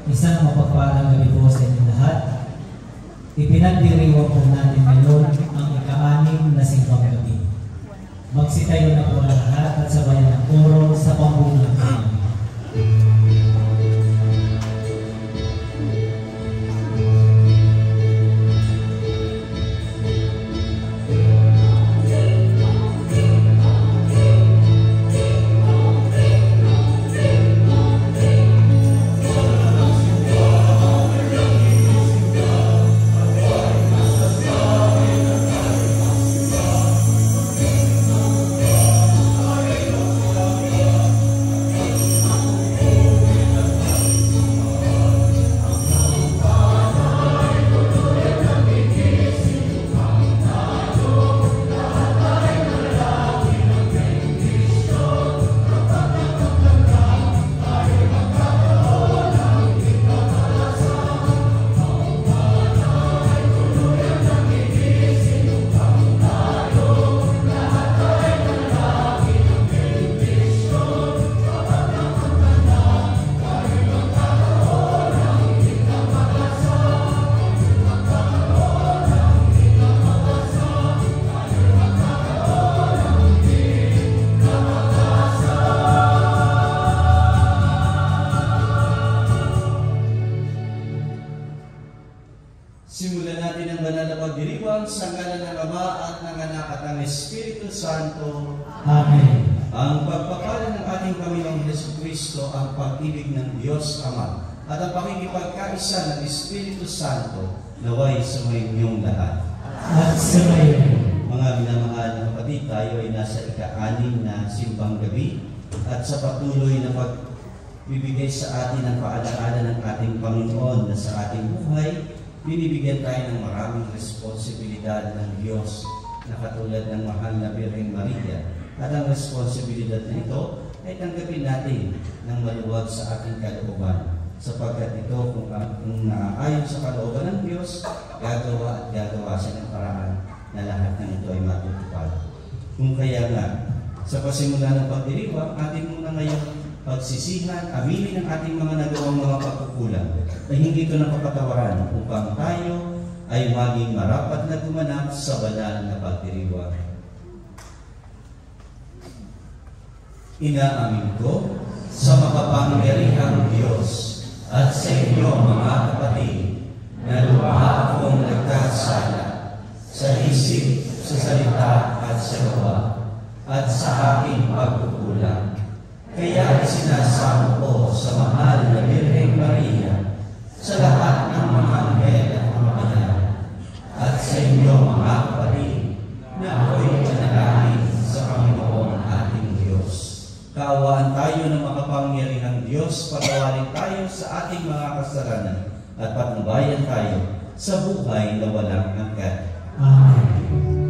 Isang mapagpalang gabi po sa inyong lahat. Ipinagdiriwang po natin ngayon ang ika-6 na simbang gabi. Magsitayo na po ang lahat at sabayan ng koro sa pambulang gabi. Simulan natin ang banal na pagdiriwang sa ngalan ng Ama at ng Anak at ng Espiritu Santo. Amen. Ang pagpapala ng ating Panginoong Jesucristo, ang pag-ibig ng Diyos Ama, at ang pakikipagkaisa ng Espiritu Santo naway sumayinyong lahat. At sumayin. Mga minamahal na kapatid, tayo ay nasa ika-6 na simbang gabi at sa patuloy na pagbibigay sa atin ng paalaala ng ating Panginoon na sa ating buhay, binibigyan tayo ng maraming responsibilidad ng Diyos na katulad ng mahal na Birheng Maria. At ang responsibilidad na ito ay tanggapin natin ng maluwag sa ating kalooban. Sapagkat ito kung naaayon sa kalooban ng Diyos, gagawa at gagawa siya ng paraan na lahat ng ito ay matutupad. Kung kaya nga, sa pasimula ng pagdiriwang, atin muna ngayong pagsisihan, aminin ang ating mga nagawang mga pagkukulang ay hindi ito napapatawaran upang tayo ay maging marapat na gumanap sa banal na pagdiriwang. Inaamin ko sa makapangyarihang Diyos at sa inyo mga kapatid na lubha akong nagkasala sa isip, sa salita at sa gawa at sa aking pagkukulang. Kaya isinasamo ko sa mahal na Birheng Maria, sa lahat ng mga anghel at mga banal, at sa inyo mga kapatid, na ako'y manalangin sa Panginoon ating Diyos. Kaawaan tayo ng makapangyarihang Diyos, patawarin tayo sa ating mga kasalanan, at patnubayan tayo sa buhay na walang hanggan. Amen.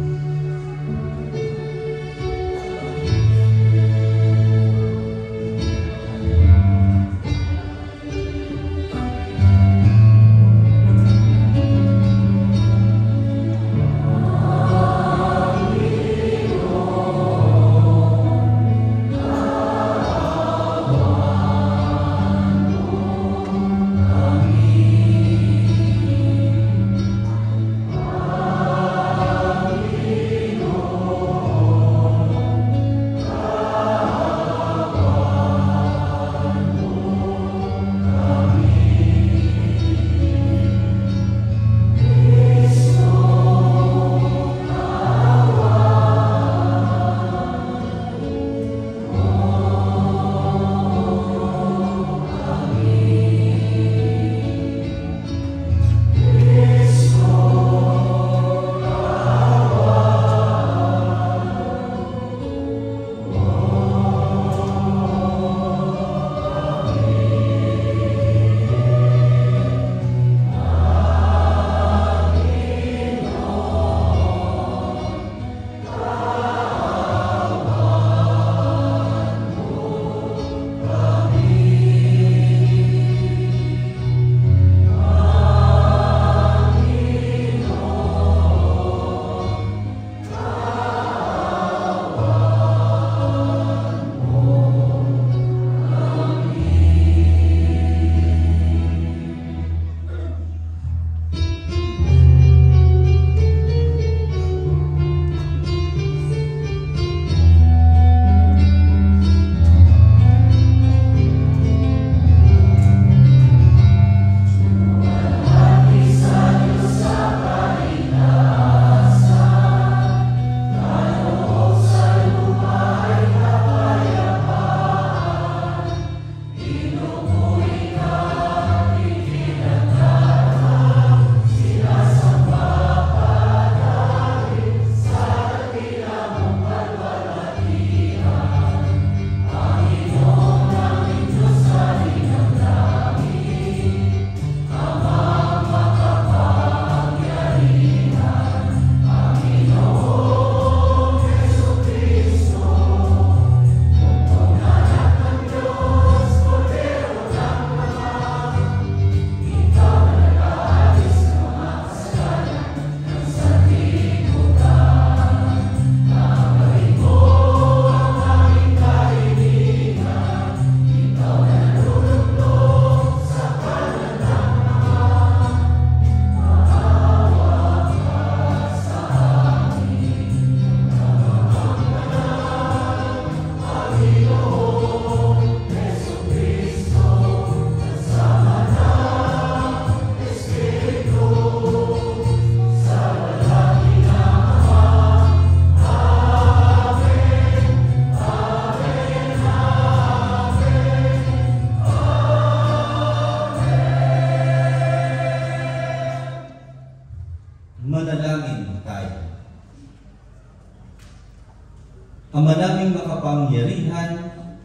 aming makapangyarihan,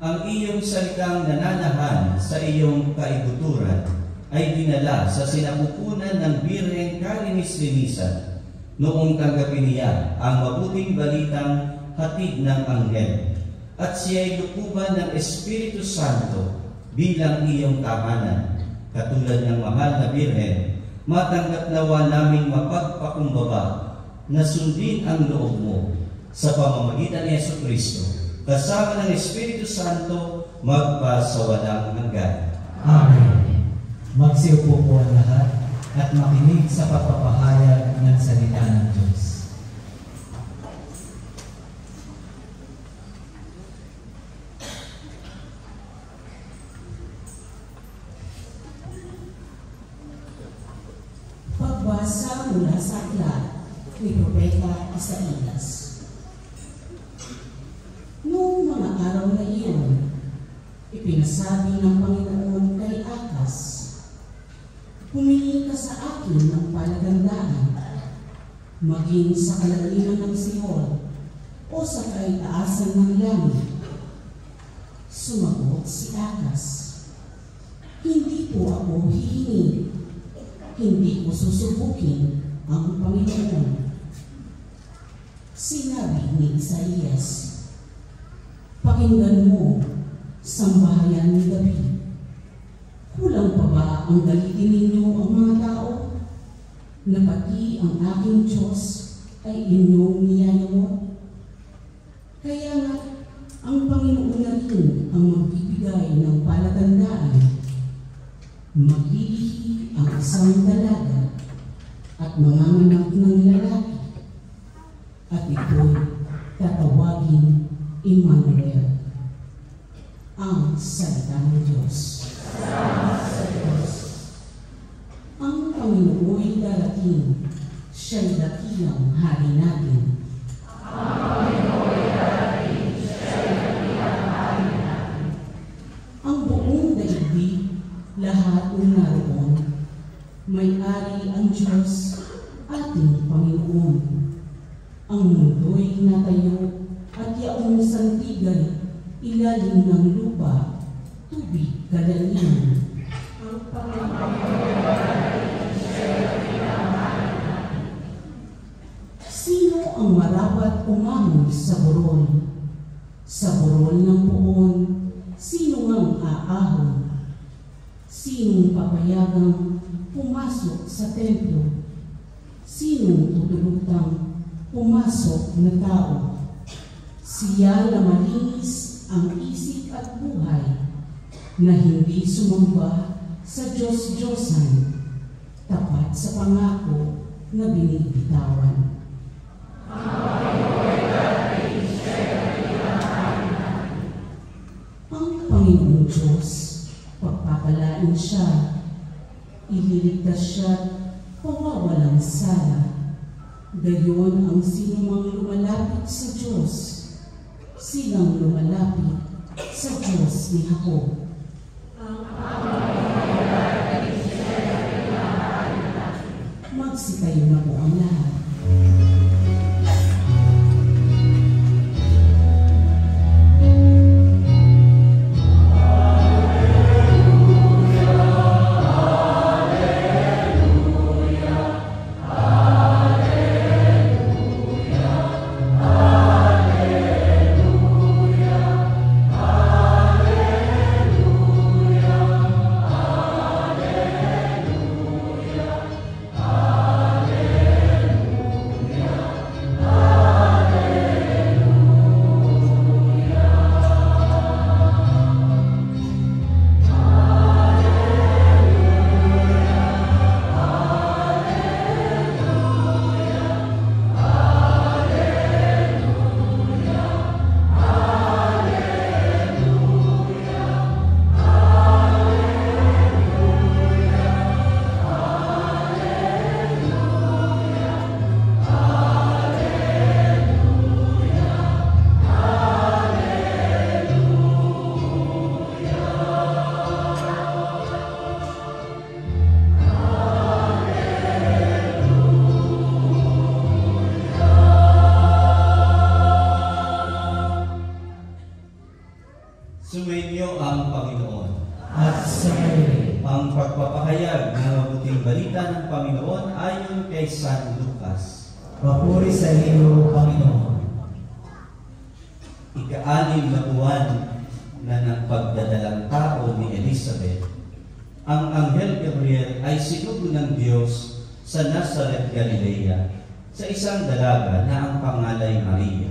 ang iyong salitang nananahan sa iyong kaibuturan ay dinala sa sinapupunan ng Birheng kalinis-linisan noong tanggapin niya ang mabuting balitang hatid ng anghel, at siya'y lukuban ng Espiritu Santo bilang iyong tahanan. Katulad ng mahal na Birhen, matanggap nawa naming mapagpakumbaba na sundin ang loob mo sa pamamagitan ni Jesucristo, kasama ng Espiritu Santo, magpasawalang hanggan. Amen. Magsiupo po ang lahat at makinig sa pagpapahayag ng salita ng Diyos. Pagbasa mula sa aklat ni Propeta Isaías. Noong mga araw na iyon, ipinasabi ng Panginoon kay Akas, "Humingi ka sa akin ng palagandaan, maging sa kalaliman ng Sihon o sa kaitaasan ng langit." Sumagot si Akas, "Hindi po ako hihingi, hindi ko susubukin ang Panginoon." Sinabi ni Isaías, "Pakinggan mo, sambahayan ni David. Kulang pa ba ang galitin ninyo ang mga tao, na pati ang aking Diyos ay inyong niyayamot? Kaya nga, ang Panginoon na rin ang magbibigay ng palatandaan. Maglilihi ang isang dalaga at manganganak ng lalaki, at ito'y tatawagin Emmanuel." Ang salita ng Diyos. Ang Panginoon'y darating, siya'y dakilang hari natin. Ang buong daigdig, lahat ng naroon, may-ari ang Diyos, ating Panginoon. Ang mundo'y natayo at yaong sandigay, ilalim ng lupa, tubig kadaliman. Ang Sino ang marapat umahon sa burol? Sa burol ng puon, sino ngang aahon? Sinong papayagang pumasok sa templo? Sinong tutulutang pumasok na tao? Siya na malinis ang isip at buhay, na hindi sumamba sa Diyos-Diyosan, tapat sa pangako na binibitawan. Ang Panginoong Diyos, pagpapalain siya, ililigtas siya, pawawalang sala. Gayon ang sinumang lumalapit sa Diyos, silang lumalapit sa Diyos ni Jacob. Magsitayo na po ang lahat. pahayag ng mabuting balita ng Panginoon ayon kay San Lucas. Papuri sa iyo, Panginoon. Ika-6 na buwan na ng pagdadalang tao ni Elizabeth, ang Anghel Gabriel ay sinugo ng Diyos sa Nazareth, Galilea, sa isang dalaga na ang pangalay Maria.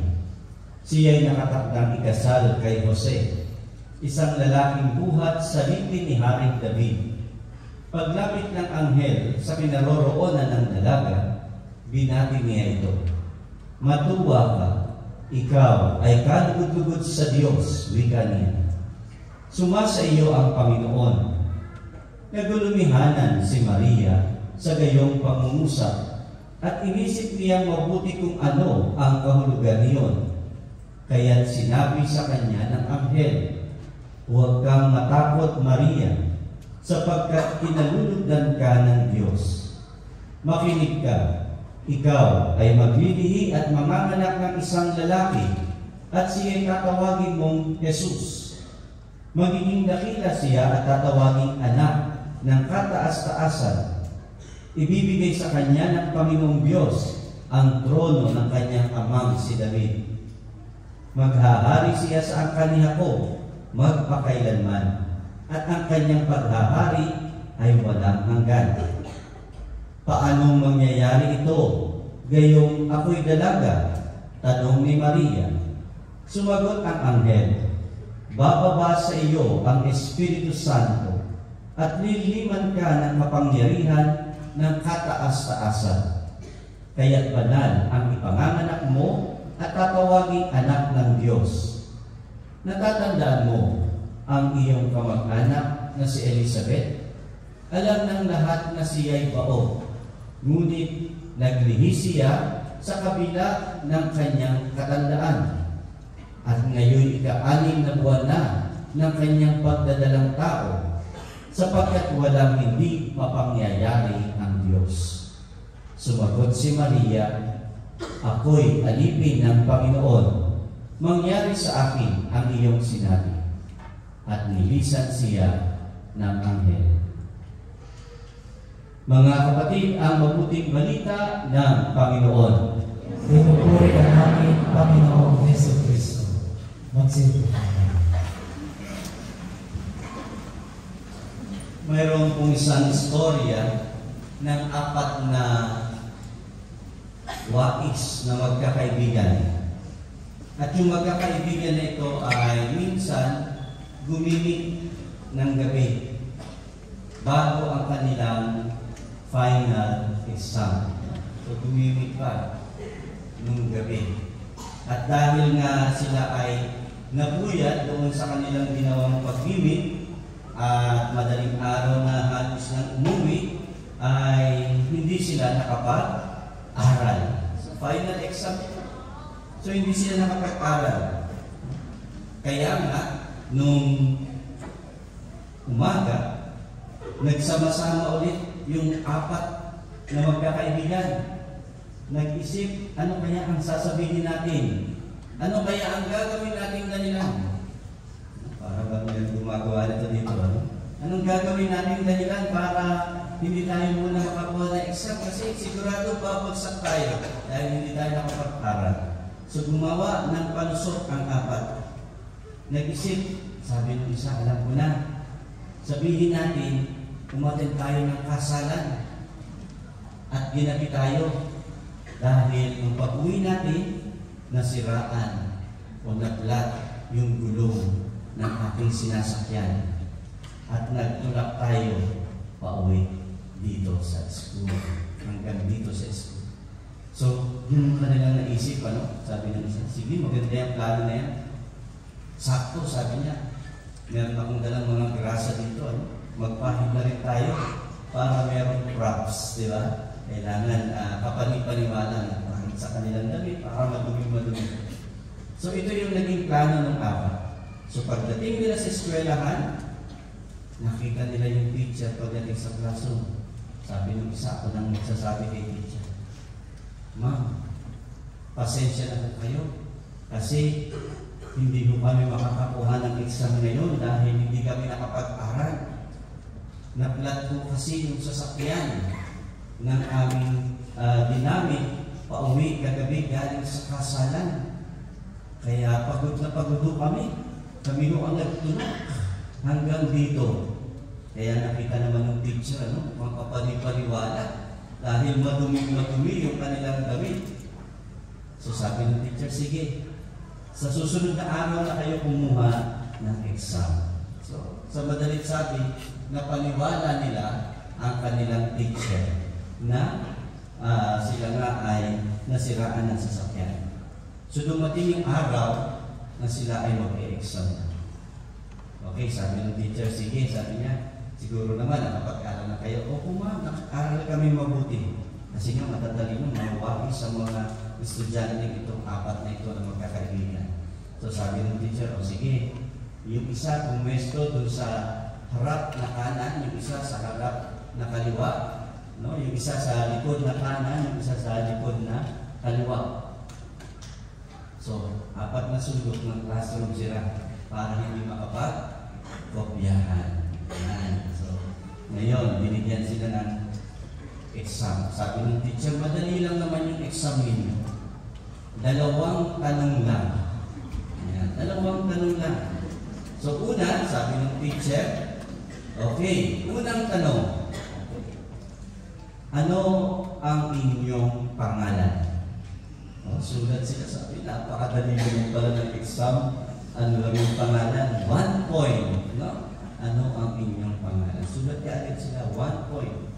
Siya'y nakatakdang ikasal kay Jose, isang lalaking buhat sa lipi ni Haring David. Paglapit ng anghel sa kinaroroonan ng dalaga, binati niya ito, "Matuwa ka, ikaw ay kalugod-lugod sa Diyos," wika niya. "Sumasa iyo ang Panginoon." Nagulumihanan si Maria sa gayong pangungusap at inisip niya mabuti kung ano ang kahulugan niyon. Kaya't sinabi sa kanya ng anghel, "Huwag kang matakot, Maria, sapagkat kinalulugdan ka ng Diyos. Makinig ka, ikaw ay maglilihi at manganganak ng isang lalaki, at siya'y tatawagin mong Jesus. Magiging dakila siya at tatawaging anak ng kataas-taasan. Ibibigay sa kanya ng Panginoong Diyos ang trono ng kanyang amang si David. Maghahari siya sa angkan ni Jacob magpakailanman, at ang kanyang paghahari ay walang hanggan." "Paanong mangyayari ito, gayong ako'y dalaga?" tanong ni Maria. Sumagot ang anghel, "Bababa sa iyo ang Espiritu Santo, at liliman ka ng kapangyarihan ng kataas-taasan. Kaya't banal ang ipanganganak mo at tatawaging anak ng Diyos. Natatandaan mo ang iyong kamag-anak na si Elizabeth? Alam ng lahat na siya'y baog, ngunit naglihi siya sa kabila ng kanyang katandaan. At ngayon ika-6 na buwan na ng kanyang pagdadalang tao, sapagkat walang hindi mapangyayari ang Diyos." Sumagot si Maria, "Ako'y alipin ng Panginoon. Mangyari sa akin ang iyong sinabi." At nilisan siya ng anghel. Mga kapatid, ang mabuting balita ng Panginoon. Pinupuri ka namin, Panginoong Jesucristo. Magsilbi tayo. Mayroon pong isang istorya ng 4 na wais na magkakaibigan. At yung magkakaibigan na ito ay minsan gumimik ng gabi bago ang kanilang final exam. So gumimik pa nung gabi. At dahil nga sila ay napuyat doon sa kanilang ginawang pagmimik, at madaling araw na halos nang umuwi, ay hindi sila nakapag-aral. So, final exam. So, hindi sila nakapag-aral. Kaya nga, nung umaga, nagsama-sama ulit yung 4 na magkakaibigan. Nag-isip, ano kaya ang sasabihin natin? Ano kaya ang gagawin natin dahilan? Para ba may gumagawa nito dito? Anong gagawin natin dahilan para hindi tayo muna makakuha ng exam? Kasi sigurado babagsak tayo dahil hindi tayo nakapag-aral. So gumawa ng palusot ang 4. Nag-isip, sabi ng isa, alam ko na. Sabihin natin, umaten tayo ng kasalan at ginabi tayo dahil yung pag-uwi natin, nasiraan o naplat yung gulong ng ating sinasakyan at nagtulak tayo pauwi dito sa school, hanggang dito sa school. So, yun kanilang naisip, sabi ng isa, sige, maganda yung plano na yan. Sakto, sabi niya, meron akong dalang mga grasa dito, magpahid na rin tayo para meron props, di ba? Kailangan kapani-paniwala na sa kanilang damit para madumi-madumi. So, ito yung naging plano ng 4. So pagdating nila sa eskwelahan, nakita nila yung teacher pagdating sa classroom. Sabi ng isa, ako nang nagsasabi kay teacher, "Ma'am, pasensya na po kayo kasi hindi ko kami makakakuha ng exam ngayon dahil hindi kami nakapag-aral. Naplat ko kasi yung sasakyan ng aming dinamit pauwi kagabi galing sa kasalan. Kaya pagod na pagod kami. Kami ho ang nagtulog hanggang dito. Kaya nakita naman ng teacher, mga kapalipaliwala. Dahil madumi-madumi yung kanilang damit. So sabi ng teacher, sige, sa susunod na araw na kayo kumuha ng exam. So sa madalit sabi, napaniwala nila ang kanilang teacher na sila nga ay nasiraan ng sasakyan. So dumating yung araw na sila ay mag-e-exam na. Okay, sabi ng teacher, sige, sabi niya, siguro naman nakapag-aral na kayo. Opo ma'am, nakapag-aral kami mabuti. Kasi nga matatalino, mahuwagi sa mga estudyante itong apat na ito na magkakaibigan. So sabi ng teacher, o sige, yung isa pumwesto dun sa harap na kanan, yung isa sa harap na kaliwa, no? Yung isa sa likod na kanan, yung isa sa likod na kaliwa. So, apat na sundok ng classroom sila para hindi makapag-kopyahan. So, ngayon, binigyan sila ng exam. Sabi ng teacher, madali lang naman yung exam ninyo. 2 tanong lang. Ayan, 2 tanong lang. So, una, sabi ng teacher, okay, unang tanong, ano ang inyong pangalan? Sulat sila, sabi, napakadali naman pala ng exam. Ano lang yung pangalan? 1 point. No? Ano ang inyong pangalan? Sulat ka agad sila, 1 point.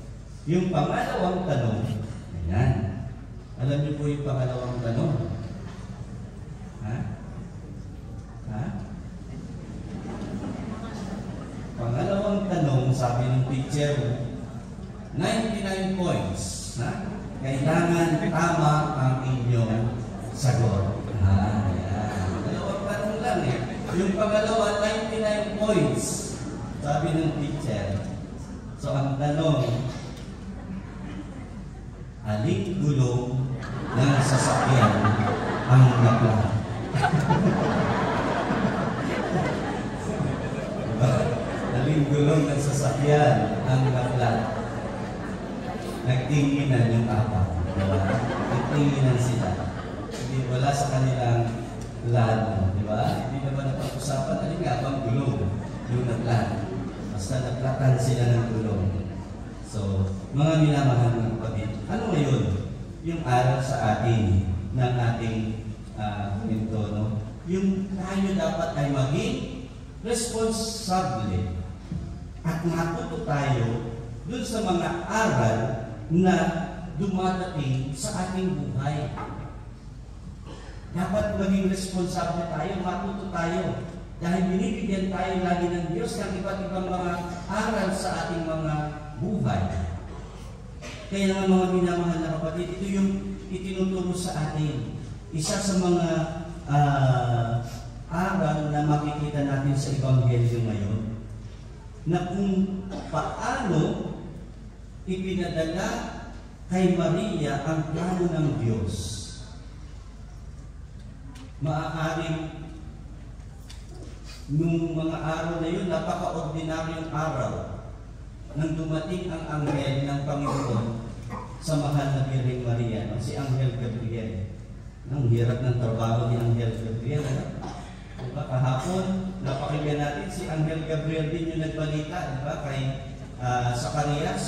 Yung pangalawang tanong, ayan. Alam niyo po yung pangalawang tanong? Ha? Ha? Pangalawang tanong, sabi ng teacher, 99 points. Ha? Kailangan tama ang inyong sagot. Ayan. Dalawang tanong lang eh. Yung pangalawa, 99 points. Sabi ng teacher. So ang tanong, aling gulong ng sasakyan ang naplat? Diba? Aling gulong ng sasakyan ang naplat? Nagtinginan yung apat. Diba? Nagtinginan sila. Hindi wala sa kanilang lalo. Diba? Hindi naman napag-usapan. Alin nga bang gulong yung naplat? Basta naplatan sila ng gulong. So, mga minamahal ng kapatid, ano ngayon yung aral sa atin ng ating kwento, no? Yung tayo dapat ay maging responsable at matuto tayo dun sa mga aral na dumadating sa ating buhay. Dapat maging responsable tayo, matuto tayo. Dahil binibigyan tayo lagi ng Diyos ng iba't ibang mga aral sa ating mga buhay. Kaya naman mga minamahal na kapatid, ito yung itinuturo sa atin. Isa sa mga aral na makikita natin sa Ebanghelyo ngayon, na kung paano ipinadala kay Maria ang plano ng Diyos. Maaaring nung mga araw na yun, napaka-ordinaryong araw nang dumating ang anghel ng Panginoon sa mahal na Birheng Maria, no? Si Anghel Gabriel. Ang hirap ng trabaho ni Anghel Gabriel. No? Diba? Kahapon, napakinggan natin si Anghel Gabriel din yung nagbalita, diba? Kay Zacarias,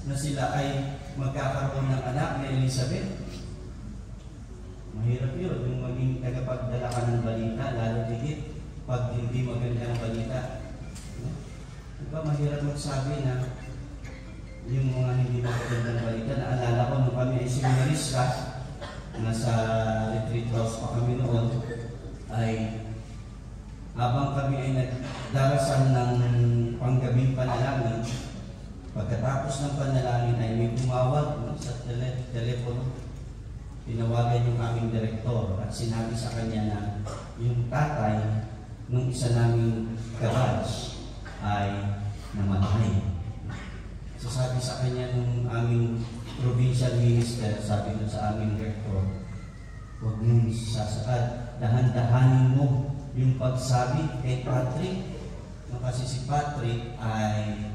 na sila ay magkakaroon ng anak na Elizabeth. Mahirap yun, yung maging tagapagdala ka ng balita, lalo higit pag hindi maganda ng balita. Diba, mahirap magsabi na yung mga hindi maganda ng balita. Naalala ko nung kami ay seminarista, nasa retreat house pa kami noon, ay habang kami ay nagdarasan ng panggabing panalangin, pagkatapos ng panalangin ay may tumawag sa telepono. Tinawagan yung aming direktor at sinabi sa kanya na yung tatay nung isa naming garage ay namatay. So sabi sa kanya nung aming provincial minister, sabi nun sa aming direktor, huwag mong sasaad, dahan-dahanin mo yung pagsabi kay Patrick. No, kasi si Patrick ay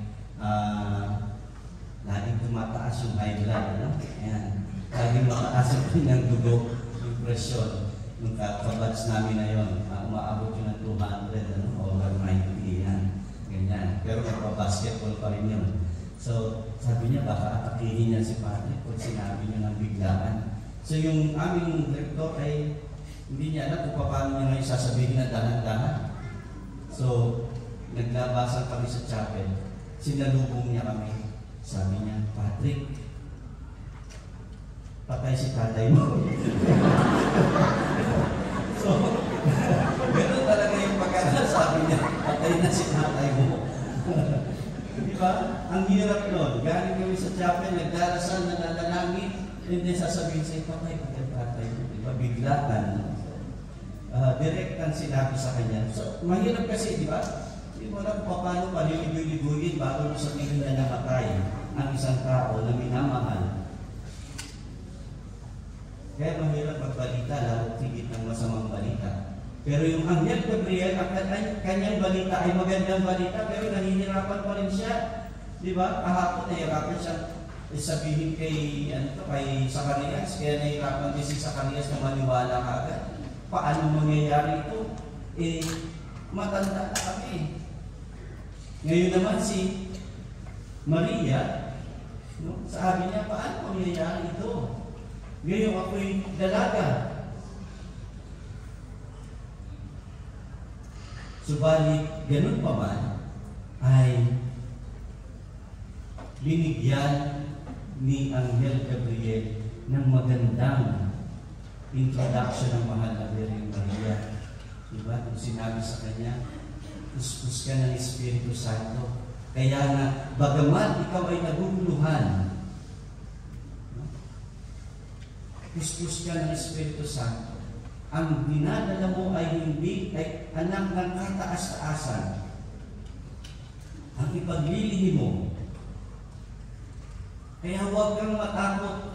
laging tumataas yung high blood, ano? Ayan. Laging mataas yung kanyang dugo, yung presyon. Yung kabats namin na yun, umaabot yun ng 200, ano? Over 90, yan. Ganyan. Pero magpa-basketball pa rin yun. So, sabi niya, baka atakihin niya si Padre kung sinabi niya ng biglaan. So, yung aming director ay hindi niya alam kung paano niya ngayon sasabihin na dahan-dahan. So, naglabasan kami sa chapel. Sinalubong niya kami. Sabi niya, Patrick, patay si tatay mo. So, gano'n talaga yung pagkakasabi niya, patay na si tatay mo. Di ba? Ang hirap nun. Galing kami sa chapel, nagdarasal, nananalangin, hindi sasabihin sa'yo, patay mo. Di ba? Biglaan. Direktan sinabi sa kanya. So, mahirap kasi, di ba? Hindi mo alam paano paliligoy-ligoyin bago mo sabihin na namatay ang isang tao na minamahal. Kaya mahirap magbalita, lalo tigit ng masamang balita. Pero yung Anghel Gabriel, ang kanyang balita ay magandang balita, pero nahihirapan pa rin siya. Di ba? Kahapon nahihirapan siya sabihin kay Zacarias, kaya nahihirapan din si Zacarias na maniwala agad. Paano mangyayari ito? Matanda na kami. Ngayon naman si Maria, no, sabi niya, paano mangyayari ito? Ngayon ako'y dalaga. Subalit, ganun pa man, ay binigyan ni Anghel Gabriel ng magandang introduction ng mahal na Birheng Maria. Diba? Kung sinabi sa kanya, puspos ka ng Espiritu Santo. Kaya nga, bagamat ikaw ay naguguluhan, puspos ka ng Espiritu Santo. Ang dinadala mo ay hindi ay anak ng kataas-taasan. Ang ipaglilihim mo. Kaya huwag kang matakot.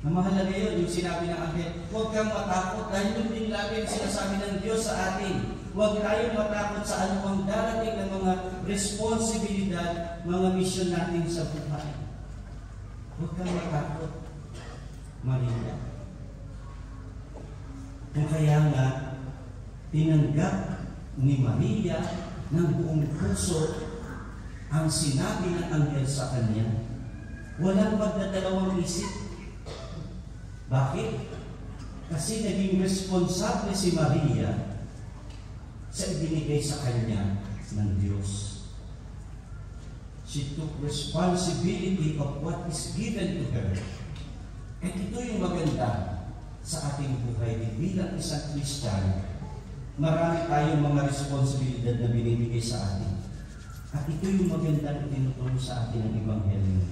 Ang mahalaga yun, yung sinabi ng Anghel, huwag kang matakot dahil yun din lagi ang sinasabi ng Diyos sa atin. Huwag tayong matakot sa anumang darating ng mga responsibilidad, mga misyon natin sa buhay. Huwag kang matakot, Maria. Kung kaya nga, tinanggap ni Maria ng buong puso ang sinabi ng Anghel sa kanya. Walang magdadalawang isip. Bakit? Kasi naging responsable si Maria sa ibinigay sa kanya ng Diyos. She took responsibility of what is given to her. At ito yung maganda sa ating buhay bilang isang Kristiyano. Marami tayong mga responsibilidad na binibigay sa atin. At ito yung magandang tinuturo sa atin ng Ebanghelyo.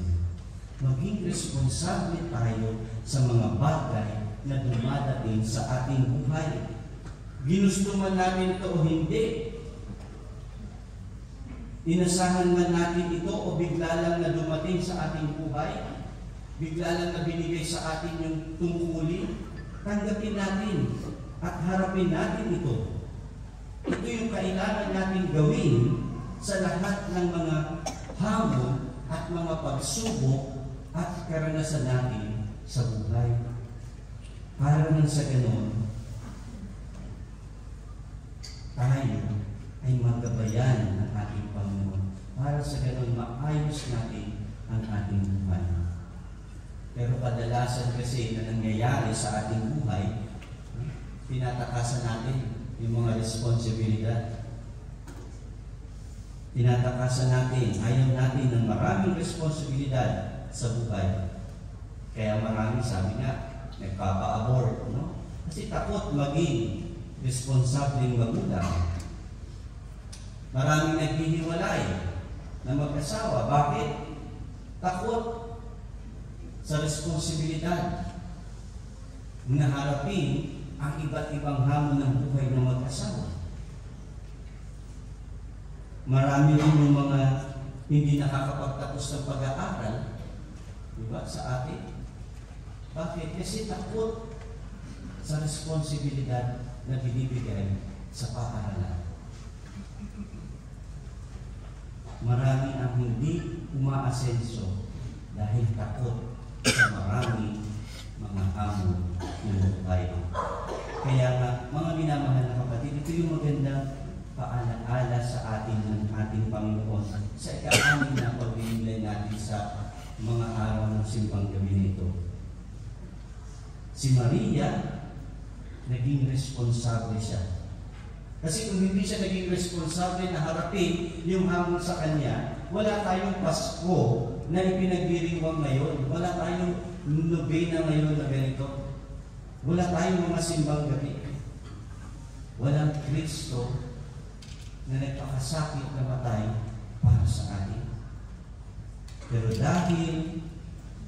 Maging responsable tayo sa mga bagay na dumadating sa ating buhay. Ginusto man natin ito o hindi, inasahan man natin ito o bigla lang na dumating sa ating buhay, bigla lang na binigay sa atin yung tungkulin, tanggapin natin at harapin natin ito. Ito yung kailangan natin gawin sa lahat ng mga hamon at mga pagsubok at karanasan natin sa buhay. Para nang sa ganon, tayo ay magabayan ng ating Panginoon. Para sa ganon, maayos natin ang ating buhay. Pero kadalasan kasi na nangyayari sa ating buhay, tinatakasan natin yung mga responsibilidad. Tinatakasan natin, ayaw natin ng maraming responsibilidad sa buhay. Kaya marami, sabi nga, nagpapa-abort, no? Kasi takot maging responsableng magulang. Maraming naghihiwalay na mag-asawa. Bakit? Takot sa responsibilidad na harapin ang iba't ibang hamon ng buhay ng mag-asawa. Marami rin yung mga hindi nakakapagtapos ng pag-aaral, diba, sa atin. Bakit? Kasi takot sa responsibilidad na binibigay sa paaralan. marami ang hindi umaasenso dahil takot sa maraming mga hamon ng buhay. Kaya nga, mga minamahal na kapatid, ito yung magandang paalaala sa atin ng ating Panginoon sa ika-anim na pagbibigay natin sa mga araw ng simbang gabi nito. Si Maria, naging responsable siya. Kasi kung hindi siya naging responsable na harapin yung hamon sa kanya, wala tayong Pasko na ipinagdiriwang ngayon. Wala tayong nobena ngayon na ganito. Wala tayong mga simbang gabi. Walang Kristo na nagpakasakit na matay para sa atin. Pero dahil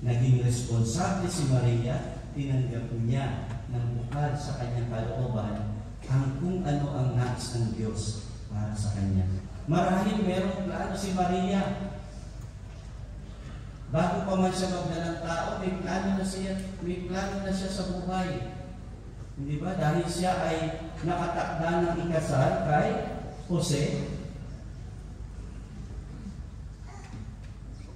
naging responsable si Maria, tinanggap niya ng bukal sa kanyang kalooban ang kung ano ang nais ng Diyos para sa kanya. Marahil merong plano si Maria. Bago pa man siya magdalang tao, may plano na siya sa buhay. Hindi ba? Dahil siya ay nakatakda ng ikasal kay Jose.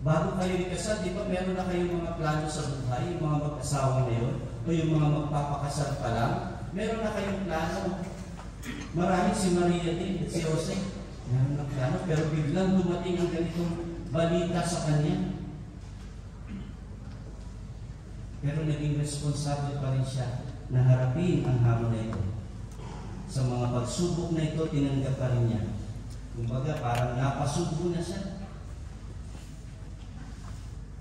Bago kayo ikasal, di ba meron na kayong mga plano sa buhay, yung mga mag-asawa ngayon, o yung mga magpapakasal pa lang, meron na kayong plano. Marahil si Maria din, si Jose, meron na plano, pero biglang dumating ang ganitong balita sa kanya. Pero naging responsable pa rin siya na harapin ang hamon na ito. Sa mga pagsubok na ito, tinanggap pa rin niya. Kumbaga, parang napasubo na siya.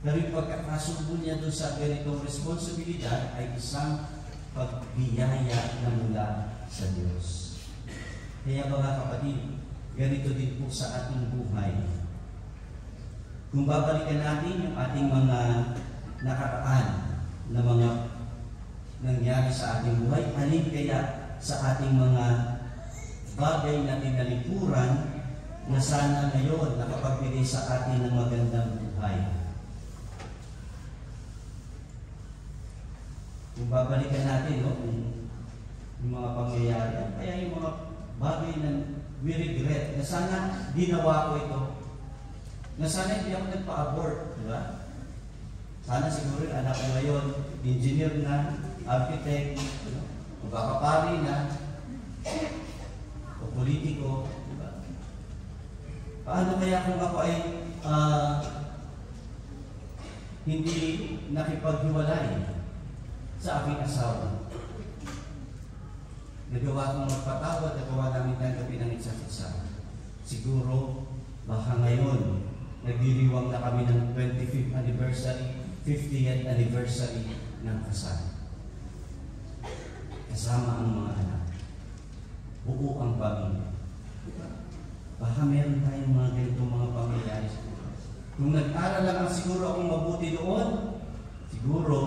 Pero yung pagkakasubo niya doon sa ganitong responsibilidad ay isang pagbiyaya na mula sa Diyos. Kaya mga kapatid, ganito din po sa ating buhay. Kung babalikan natin yung ating mga nakaraan na mga nangyari sa ating buhay, alin kaya sa ating mga bagay na tinalikuran na sana ngayon nakapagbigay sa atin ng magandang buhay. Kung babalikan natin, yung mga pangyayari, kaya yung mga bagay na we regret, na sana ginawa ko ito, na sana hindi ako nagpa-abort, di ba? Sana siguro yung anak ko ngayon, engineer na, architect, magkakapari na, o politiko, di ba? Paano kaya kung ako ay hindi nakipaghiwalay sa aking asawa? Nagawa kong magpatawad, nagawa namin tanggapin ang isa't isa. Siguro, baka ngayon, nagdiriwang na kami ng 25th anniversary, 50th anniversary ng kasal. Kasama ang mga anak. Buo ang pamilya. Baka meron tayong mga ganitong mga pangyayari. Kung nag-aral lang siguro akong mabuti doon, siguro,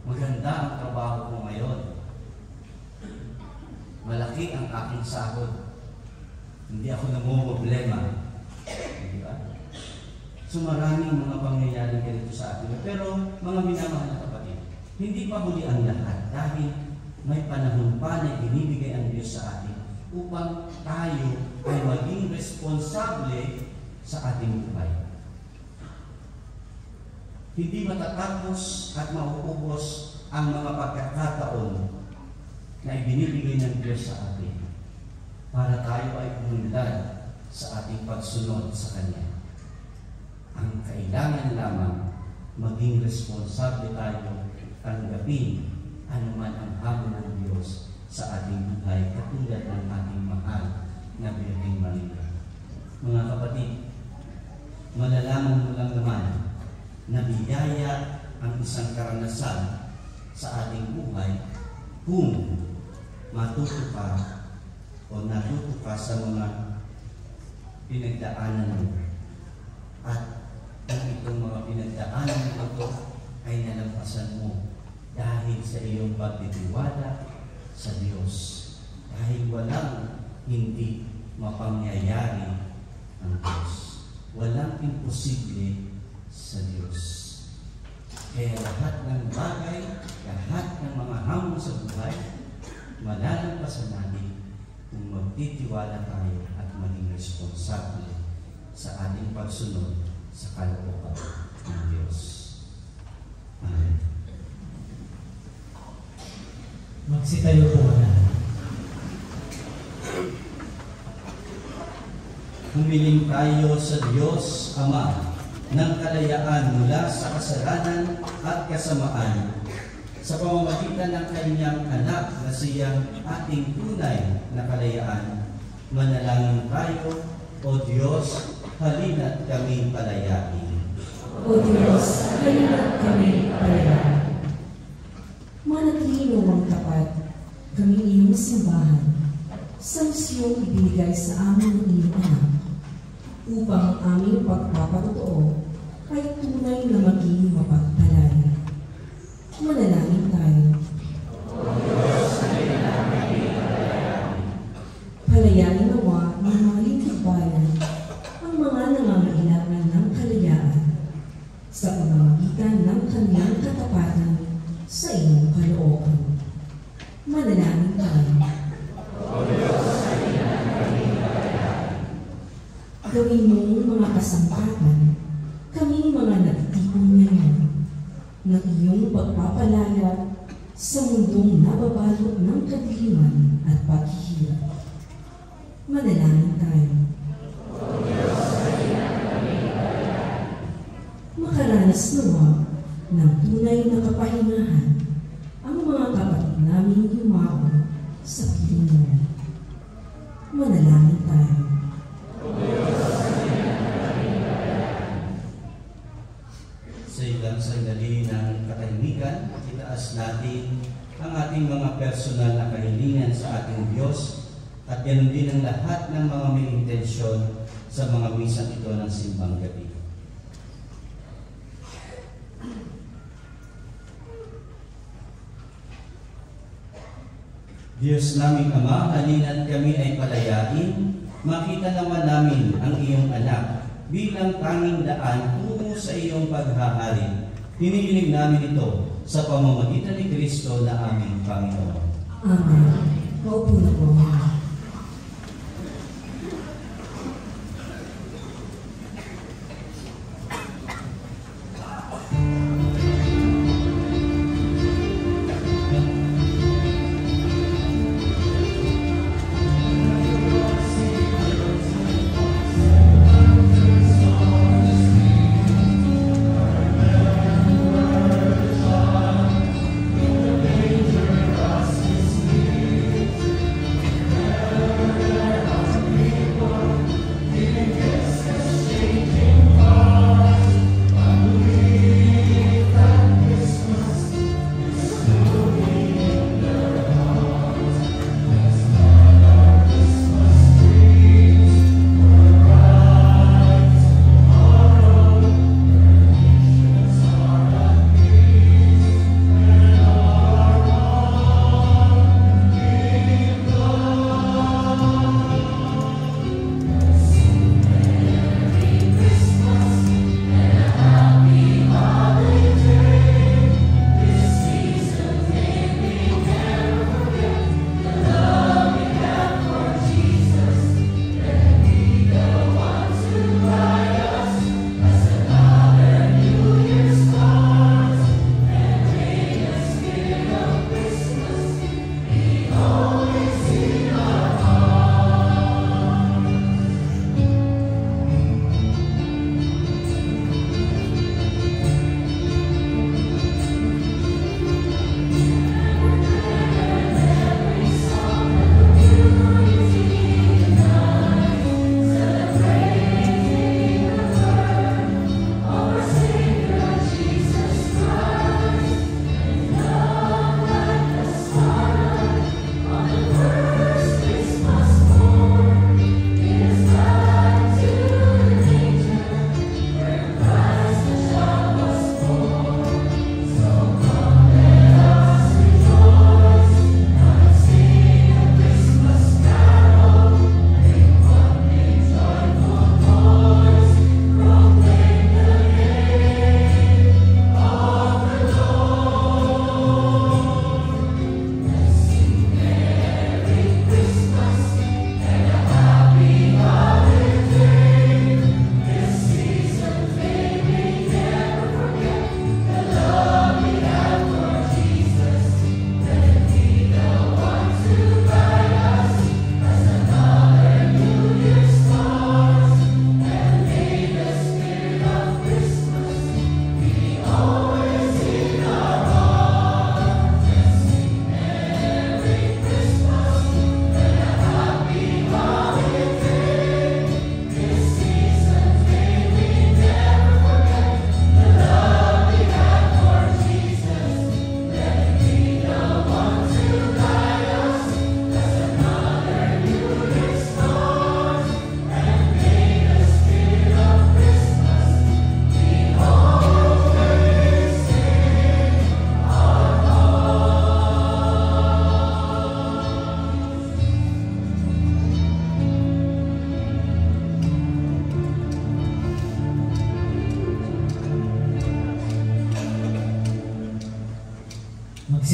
maganda ang trabaho ko ngayon. Malaki ang aking sahod. Hindi ako namumroblema. Di ba? So maraming mga pangyayari ganito sa atin. Pero mga minamahal na kapatid, hindi pa huli ang lahat dahil may panahon pa na binibigay ang Diyos sa atin upang tayo ay maging responsable sa ating buhay. Hindi matatapos at mauubos ang mga pagkakataon na ibinibigay ng Diyos sa atin para tayo ay umunlad sa ating pagsunod sa Kanya. Ang kailangan lamang maging responsable tayo tanggapin anuman ang hamon ng Diyos sa ating buhay katulad ng ating mahal na Birheng Maria. Mga kapatid, malalaman mo lang naman na biyaya ang isang karanasan sa ating buhay kung matuto ka o natuto ka sa mga pinagdaanan mo. At kung itong mga pinagdaanan mo ito ay nalampasan mo dahil sa iyong pagtitiwala sa Diyos. Dahil walang hindi mapangyayari ang Diyos. Walang imposible sa Diyos. Kaya lahat ng bagay, lahat ng mga hamon sa buhay, malalampasan natin kung magtitiwala tayo at maging responsable sa ating pagsunod sa kalooban ng Diyos. Amen. Magsitayo po na. Humiling tayo sa Diyos Ama ng kalayaan mula sa kasalanan at kasamaan sa pamamagitan ng kanyang anak na siyang ating tunay na kalayaan. Manalangin tayo, O Diyos, halina't kami palayain. O Diyos, halina't kami palayain. Manatili ang tapat, kami iyong simbahan, sa misiyong ibinigay sa amin ng iyong anak, upang ang aming pagpapatotoo ay tunay na maging mapagpalaya. Manalangin tayo. O Diyos, halina't kami palayain. Palayain nawa ng mga lingkod bayan ang mga nangangailangan ng kalayaan sa pamamagitan ng kanyang katapatan sa iyong kalooban. Manalangin tayo. O Diyos, halina't kami palayain. Gawin mong mga kasangkapan, kaming mga nagtipon ngayon, ng iyong pagpapalaya sa mundong nababalot ng kadiliman at paghihirap. Manalangin tayo. O Diyos, halina't kami palayain. Makaranas nawa ng tunay na kapahingahan ang mga kapatid naming yumao sa piling mo. Manalangin tayo. O Diyos, halina't kami palayain. Sa ilang sandali ng katahimikan, itaas natin ang ating mga personal na kahilingan sa ating Diyos at ganoon din ang lahat ng mga may intensyon sa mga misang ito ng simbang gabi. Diyos naming Ama, halina't kami ay palayain, makita naman namin ang iyong anak bilang tanging daan tungo sa iyong paghahari. Hinihiling namin ito sa pamamagitan ni Kristo na aming Panginoon. Amen. Maupo na po.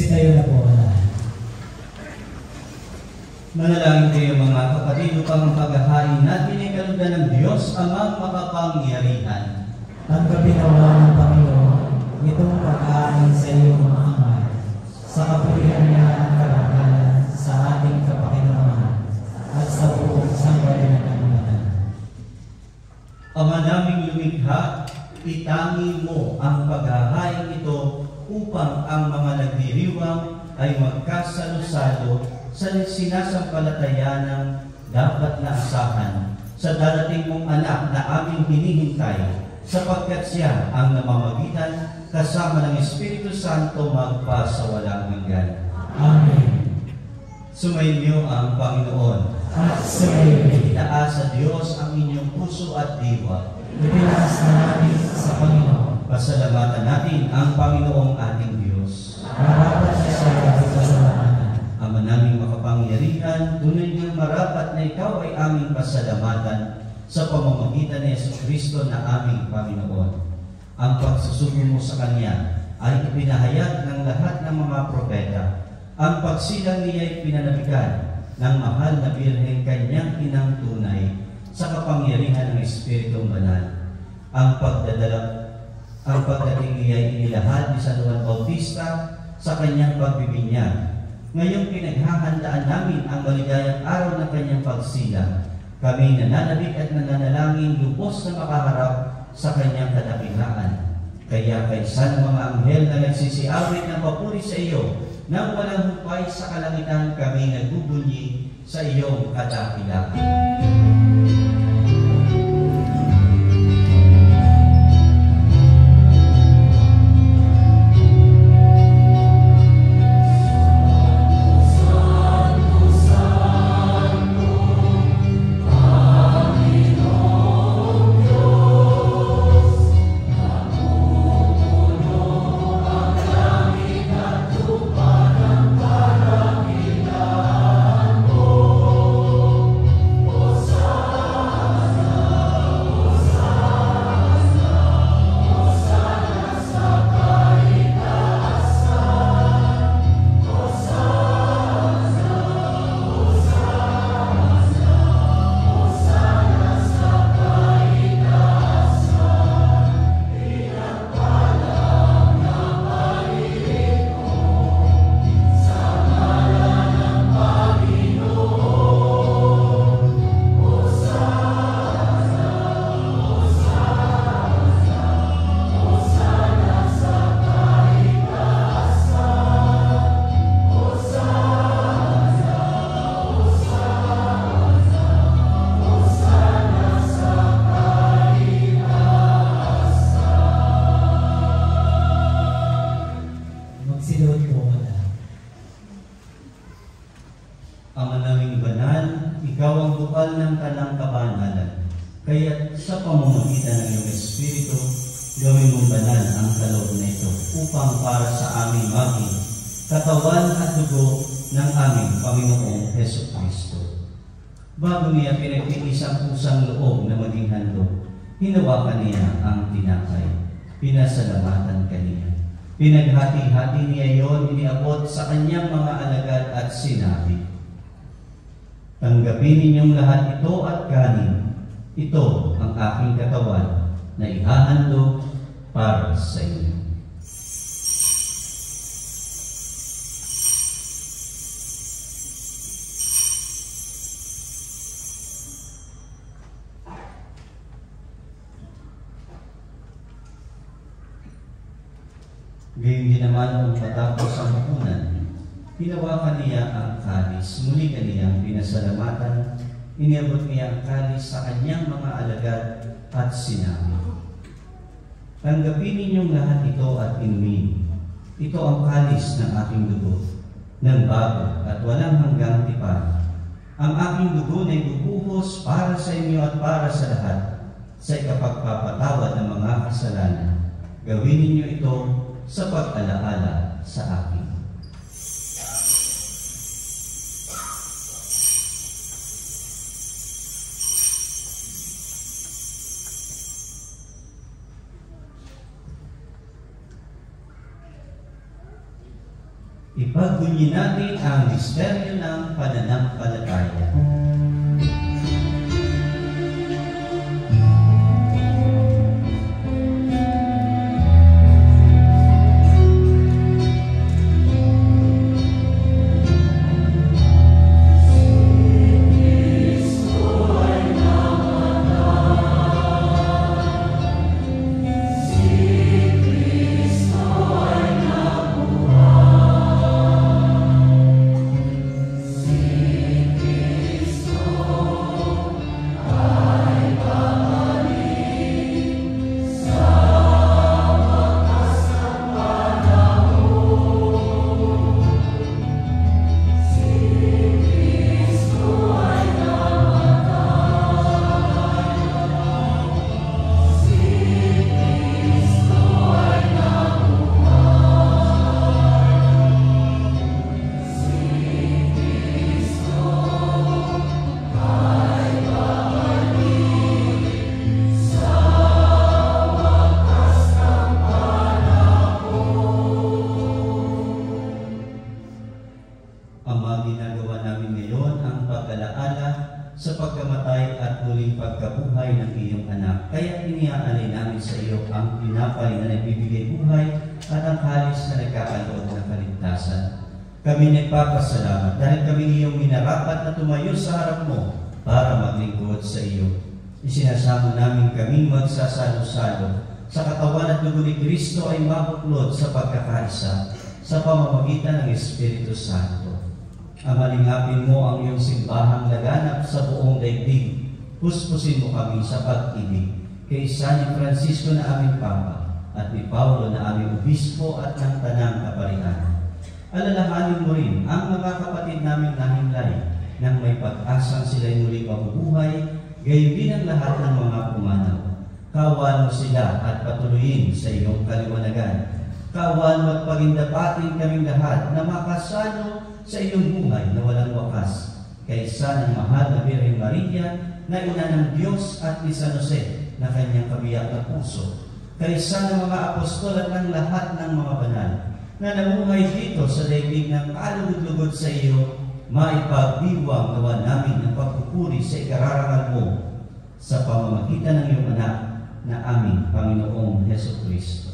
Magsitayo na po ang lahat. Manalangin kayo mga kapatid upang ang paghahain natin ay kalugdan ng Diyos amang makapangyarihan. Tanggapin nawa ng Panginoon itong pagkain sa iyong mga amay, sa kapulihan niya ang kalagalan sa ating kapakinabangan at sa buong sangbayan ng kanunatan. Ama naming lumikha, itangi mo ang paghahain ito upang ang mga nagdiriwang ay magkasalo-salo sa sinasampalatayanang dapat na asahan sa darating mong anak na aming hinihintay, sapagkat siya ang namamagitan kasama ng Espiritu Santo magpasawalang hanggan. Amen. Sumainyo ang Panginoon. At sumayo, Itaas sa Diyos ang inyong puso at diwa. ipinaas na natin sa Panginoon. Pasalamatan natin ang Panginoong ating Diyos. Marapat na siya ay pasalamatan. Ama naming makapangyarihan, tunay niyang marapat na ikaw ay aming pasalamatan sa pamamagitan ni Jesucristo na aming Panginoon. Ang pagsusugo mo sa Kanya ay ipinahayag ng lahat ng mga propeta. Ang pagsilang niya ay pinanabigan ng mahal na Birhen Kanyang inang tunay sa kapangyarihan ng Espiritong Banal. Ang pagdating niya ay inilahad ni San Juan Bautista sa kanyang pagbibinyag. Ngayong pinaghahandaan namin ang maligayang araw ng kanyang pagsilang. Kami nananabik at nananalangin lubos na makaharap sa kanyang kadakilaan. Kaya kaysa ng mga anghel na nagsisiawit ng papuri sa iyo, nang walang hupay sa kalangitan kami nagbubunyi sa iyong kadakilaan. Ama naming banal, ikaw ang bukal ng kanang kabanalan. Kaya't sa pamamagitan ng iyong Espiritu, gawin mong banal ang kaloob na ito upang para sa aming maging katawan at dugo ng aming Panginoong Hesukristo. Bago niya pinagtiisang pusang loob na maging handog, hinawakan niya ang tinapay. Pinasalamatan kaniya. Pinaghati-hati niya yon, iniabot sa kanyang mga alagad at sinabi, "Tanggapin ninyong lahat ito at kanin. Ito ang aking katawan na ihahandog para sa inyo." Gayun din naman kung matapos ang hapunan, hinawakan niya ang kalis, muli kaniyang pinasalamatan, iniabot niya ang kalis sa kanyang mga alagad at sinabi, "Tanggapin ninyong lahat ito at inumin. Ito ang kalis ng aking dugo, ng bago at walang hanggang tipan. Ang aking dugo na ibubuhos para sa inyo at para sa lahat, sa ikapagpapatawad ng mga kasalanan. Gawin ninyo ito sa pag-alaala sa akin." Ipagbunyi natin ang misteryo ng pananampalataya. Ama, ginagawa namin ngayon ang pag-alaala sa pagkamatay at muling pagkabuhay ng iyong anak. Kaya iniaalay namin sa iyo ang tinapay na nagbibigay buhay at ang kalis na nagkakaloob ng kaligtasan. Kami nagpapasalamat dahil kami iyong minarapat na tumayo sa harap mo para maglingkod sa iyo. Isinasamo namin kaming magsasalo-salo sa katawan at dugo ni Kristo ay mabuklod sa pagkakaisa sa pamamagitan ng Espiritu Santo. Amalingapin mo ang iyong simbahang laganap sa buong daigdig. Puspusin mo kami sa pag-ibig kay San Francisco na aming Papa at ni Paulo na aming Obispo at ng Tanang Kaparian. Alalahanin mo rin ang mga kapatid naming nahimlay nang may pag-asang sila'y muling mabubuhay, gayon din ang lahat ng mga pumanaw. Kawan mo sila at patuloyin sa iyong kaliwanagan. Kawan mo at pagindapatin kaming lahat na makasalo sa iyong buhay na walang wakas. Kaysa ng mahal na Birhen Maria na ina ng Diyos at ni San Jose na kanyang kabiyak na puso. Kaysa ng mga apostol at ng lahat ng mga banal na namuhay dito sa daigdig ng kalugod-lugod sa iyo, maipagdiwang nawa namin ang pagpupuri sa ikararangal mo sa pamamagitan ng iyong anak na aming Panginoong Jesucristo.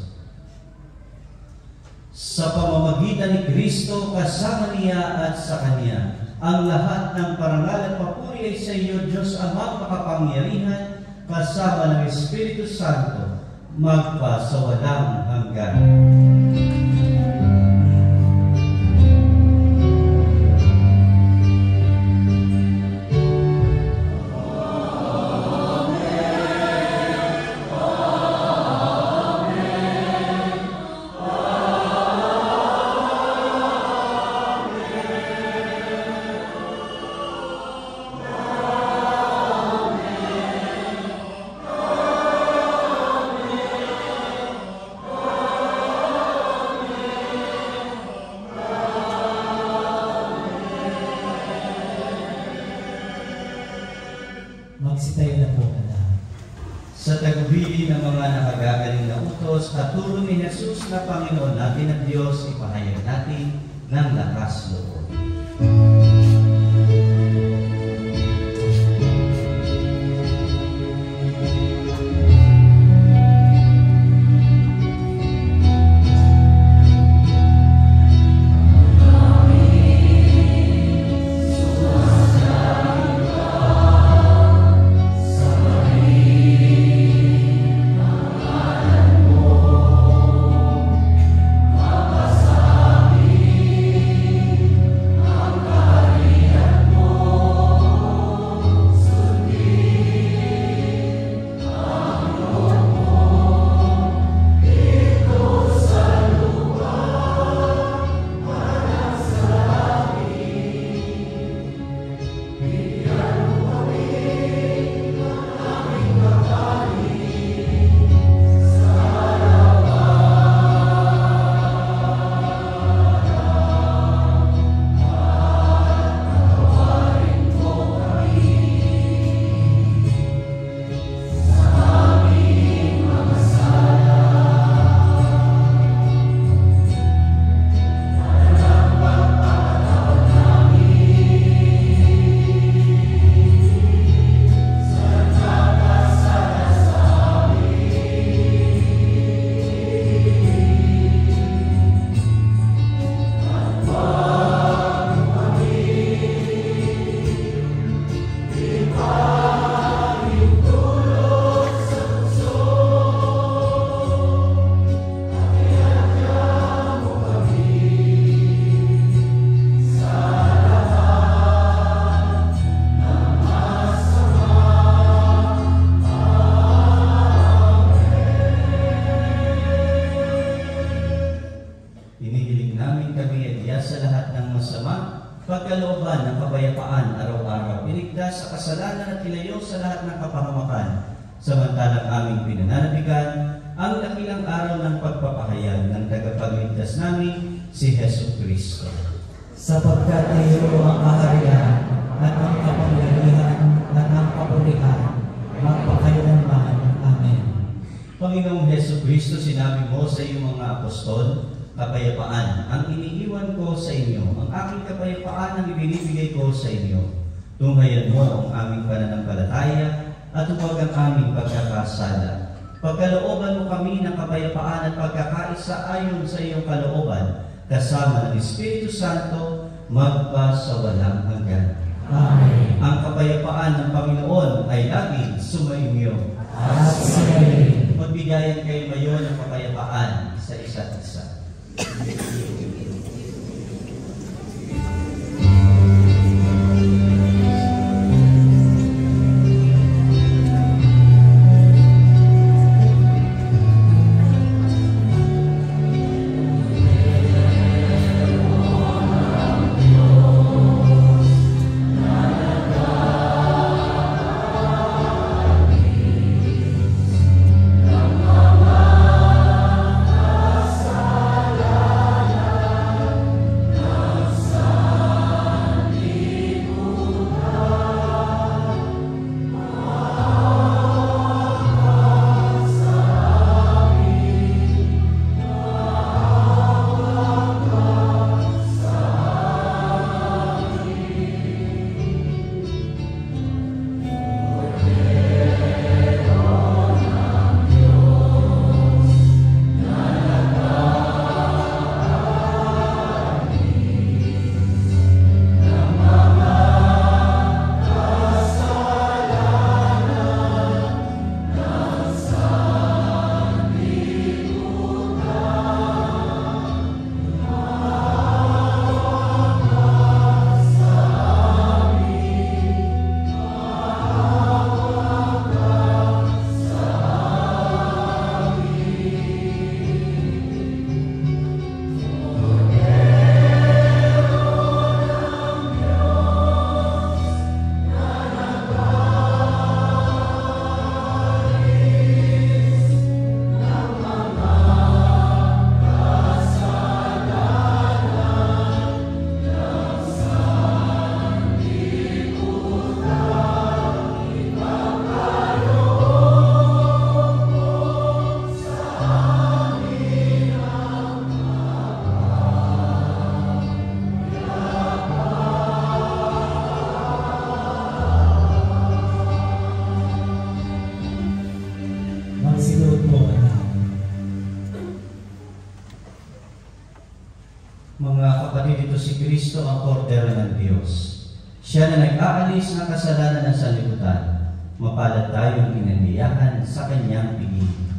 Sa pamamagitan ni Kristo, kasama niya at sa Kanya, ang lahat ng parangal at papuri ay sa iyo, Diyos Amang makapangyarihan, kasama ng Espiritu Santo, magpa sa walang hanggan. Magsitayo na po ka na. Sa tagubilin ng mga nakagagaling na utos at turo ni Jesus na Panginoon natin at Diyos, ipahayag natin ng lakas loob. Ang pagkalooban ng kapayapaan araw-araw, iligtas sa kasalanan at ilayo sa lahat ng kapahamakan, samantalang aming pinananabigan ang dakilang araw ng pagpapahayag ng tagapagligtas namin, si Hesus Kristo. Sapagkat iyo ang kaharian at ang kapangyarihan at ang kapulihan, magpakailanman. Amen. Panginoong Hesus Kristo, sinabi mo sa iyong mga apostol, kapayapaan ang iniiwan ko sa inyo, ang aking kapayapaan ang ibinibigay ko sa inyo. Tunghayan mo ang aming pananampalataya at huwag ang aming pagkakasala. Pagkalooban mo kami ng kapayapaan at pagkakaisa ayon sa iyong kalooban, kasama ng Espiritu Santo, magpasawalang hanggan. Amen. Ang kapayapaan ng Panginoon ay laging sumainyo. At sumayin. Magbigayan kayo ngayon ng kapayapaan sa isa't isa. Mga kapatid, ito si Kristo ang kordero ng Diyos. Siya na nag-aalis ng kasalanan ng sanlibutan. Mapalad tayong pinandiyahan sa kanyang piging.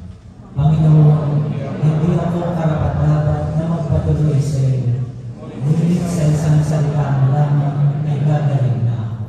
Panginoon, hindi ako karapat-dapat na magpatuloy sa iyo. Ngunit sa isang salita lamang ay gagaling na ako.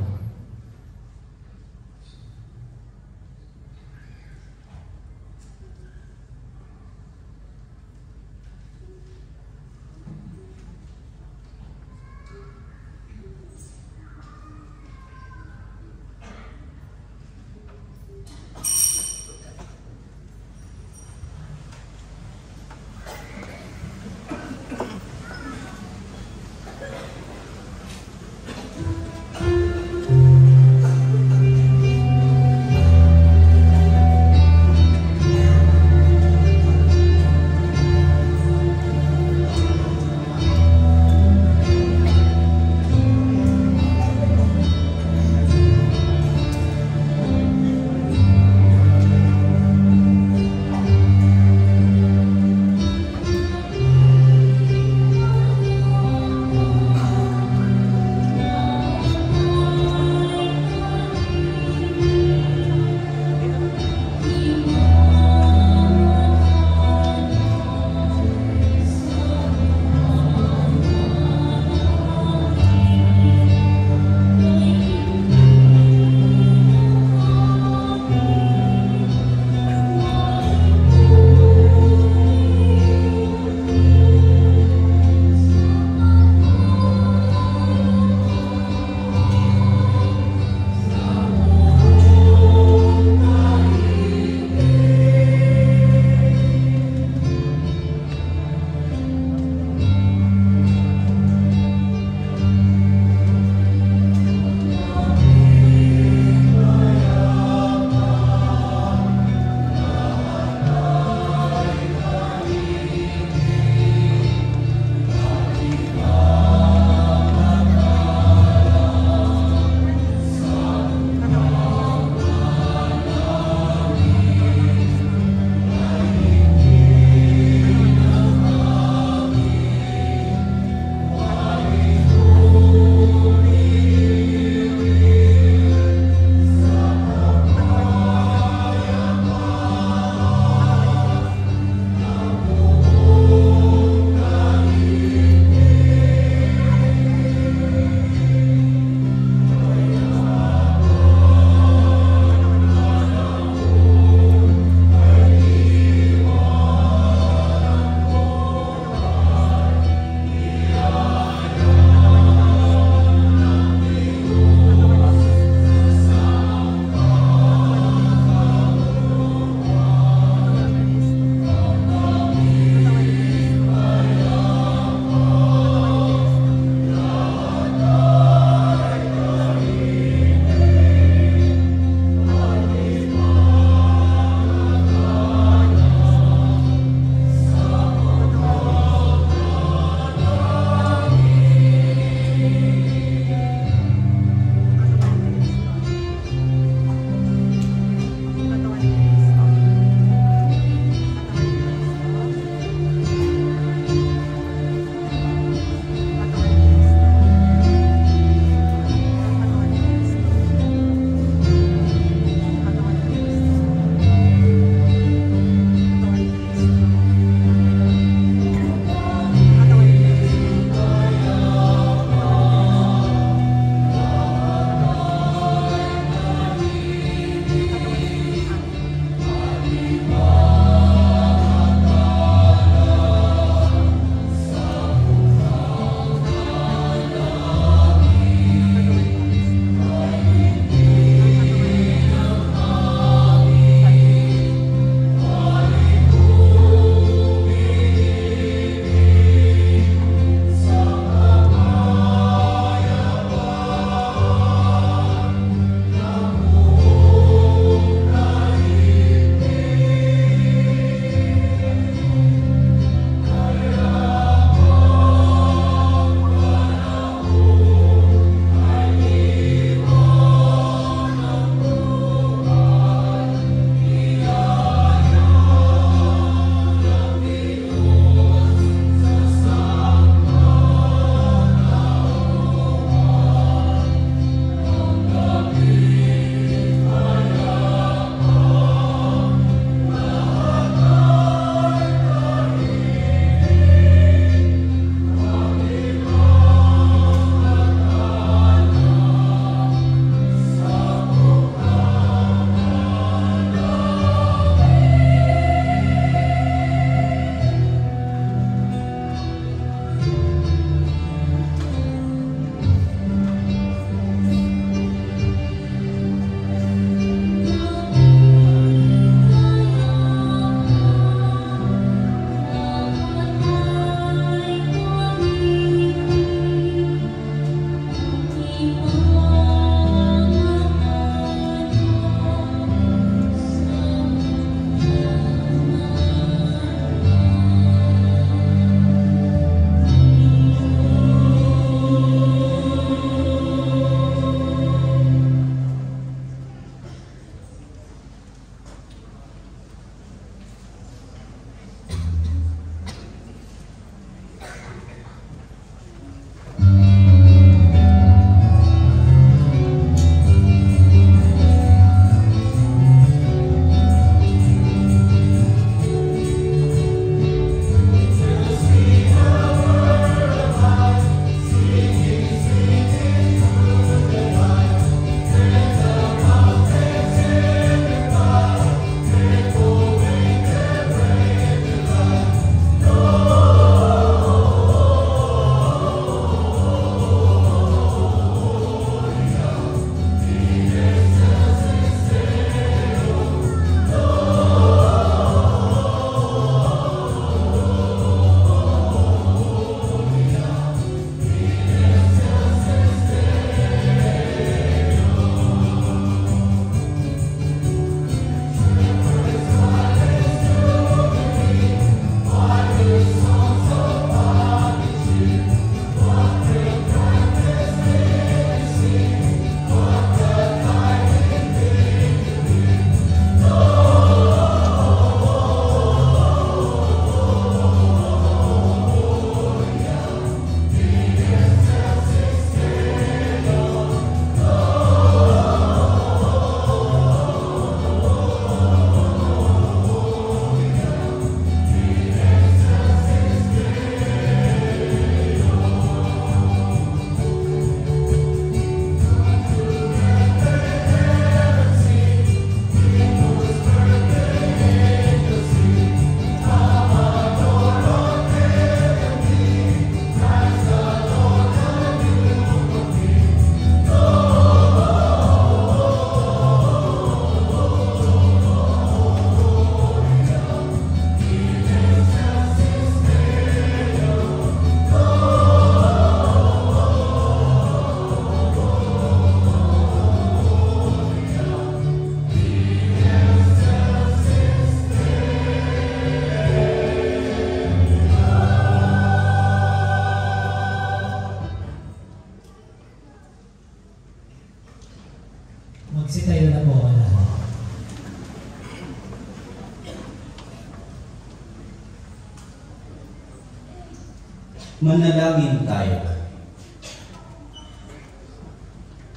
Manalangin tayo.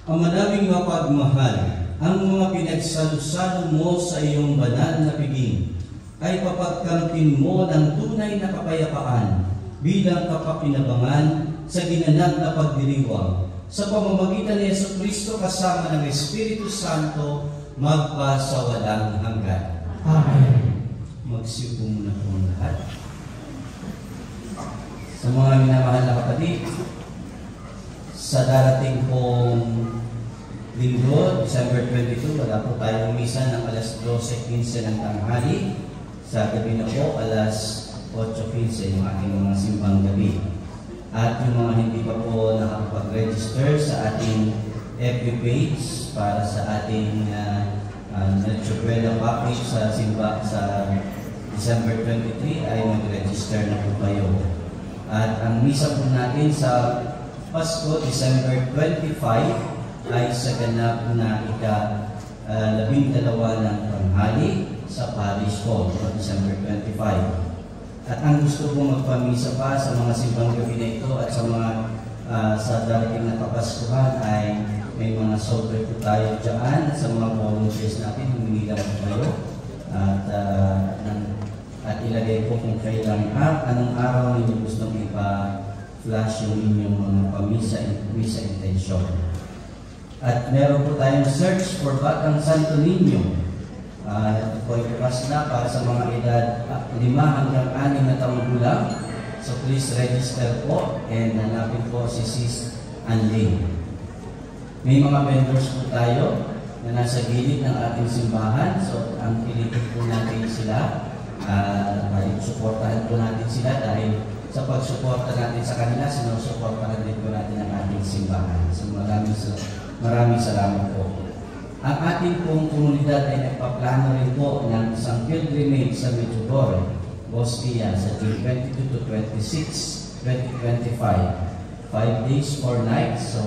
Ama naming mapagmahal, ang mga pinagsalo-salo mo sa iyong banal na piging ay papagkamtin mo ng tunay na kapayapaan bilang kapakinabangan sa ginanap na pagdiriwang sa pamamagitan ni Jesucristo kasama ng Espiritu Santo magpasawalang hanggan. Amen. Magsiupo muna po ang lahat. Sa mga minamahal na kapatid, sa darating pong linggo, December 22, wala po tayong misa ng alas 12:15 ng tanghali. Sa gabi na po, alas 8:15 yung ating mga simbang gabi. At yung mga hindi pa po nakapag-register sa ating FB page para sa ating Nagsubuela package sa simba sa December 23 ay mag-register na po kayo. At ang misa po natin sa Pasko, December 25, ay sa ganap na ika-12 ng tanghali sa Parish Hall, December 25. At ang gusto kong magpamisa pa sa mga simbang gabi na ito at sa mga sa darating na Kapaskuhan ay may mga software po tayo dyan sa mga volunteers natin, humingi lang po kayo at ilagay po kung kailan anong araw ninyo gustong ipa-flash yung inyong mga misa intention. At meron po tayong search for Batang Santo Niño. Ito po ay bukas na para sa mga edad 5 hanggang 6 na taong gulang. So please register po and hanapin po si Sis Anling. May mga vendors po tayo na nasa gilid ng ating simbahan. So ang pilitin po natin sila, suportahan po natin sila dahil sa pagsuporta natin sa kanila, sinusuportahan din po natin ang ating simbahan. So maraming salamat po. Ang ating pong komunidad ay nagpaplano rin po ng isang pilgrimage sa Medjugorje, Bosnia sa June 22 to 26, 2025. 5 days, 4 nights. So,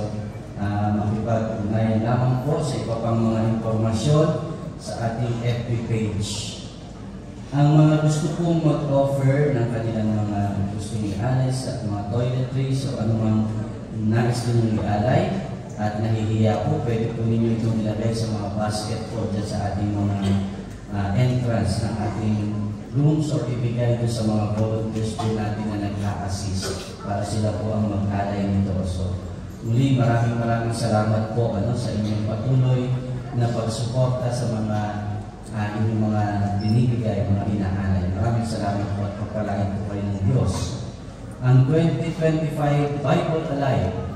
makipag-ugnayan lamang po sa iba pang mga impormasyon sa ating FB page. Ang mga gusto pong mag-offer ng kanilang mga gustong i-alay sa mga toiletries o anumang nais ninyong i-alay, at nahihiya po, pwede po ninyo itong ilagay sa mga basket po dyan sa ating mga entrance ng ating rooms or ibigay doon sa mga volunteers po natin na nag-a-assist para sila po ang mag-alay nito. So, muli maraming salamat po sa inyong patuloy na pagsuporta sa mga inyong mga binibigay, mga inaalay. Maraming salamat po at pagpalain po kayo ng Diyos. Ang 2025 Bible Alive,